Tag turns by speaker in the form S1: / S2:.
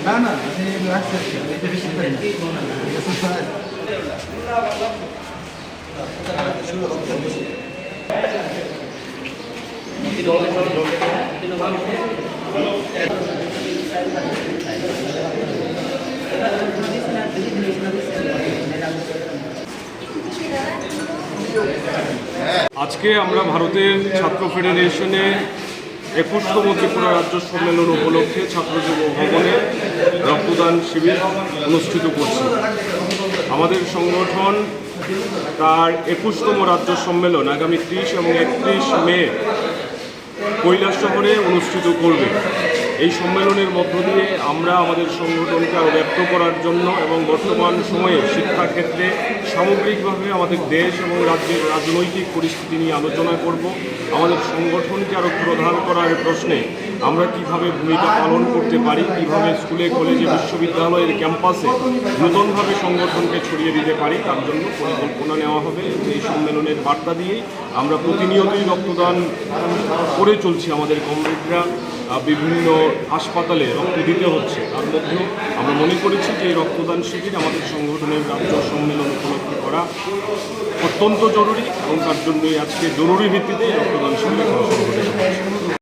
S1: না না এটা বেশি পারি না
S2: আজকে আমরা ভারতের ছাত্র ফেডারেশনে 21তম ত্রিপুরা রাজ্য সম্মেলন উপলক্ষে ছাত্র যুব ভবনে রক্তদান শিবির অনুষ্ঠিত করছি। আমাদের সংগঠন তার 21তম রাজ্য সম্মেলন আগামী 30 এবং 31 মে কৈলাসহরে অনুষ্ঠিত করবে। এই সম্মেলনের মধ্য দিয়ে আমরা আমাদের সংগঠনকে আরও ব্যক্ত করার জন্য এবং বর্তমান সময়ে শিক্ষাক্ষেত্রে সামগ্রিকভাবে আমাদের দেশ এবং রাজ্যের রাজনৈতিক পরিস্থিতি নিয়ে আলোচনা করব। আমাদের সংগঠনকে আরও প্রধান করার প্রশ্নে আমরা কিভাবে ভূমিকা পালন করতে পারি, কিভাবে স্কুলে কলেজে বিশ্ববিদ্যালয়ের ক্যাম্পাসে নতুনভাবে সংগঠনকে ছড়িয়ে দিতে পারি, তার জন্য পরিকল্পনা নেওয়া হবে। এই সম্মেলনের বার্তা দিয়েই আমরা প্রতিনিয়তই রক্তদান করে চলছি। আমাদের কমরেডরা বিভিন্ন হাসপাতালে রক্ত দিতে হচ্ছে, তার মধ্যেও আমরা মনে করেছি যে এই রক্তদান শিবির আমাদের সংগঠনের রাজ্য সম্মেলন উপলক্ষে করা অত্যন্ত জরুরি এবং তার জন্যই আজকে জরুরি ভিত্তিতে রক্তদান শিবির সংগঠিত হচ্ছে।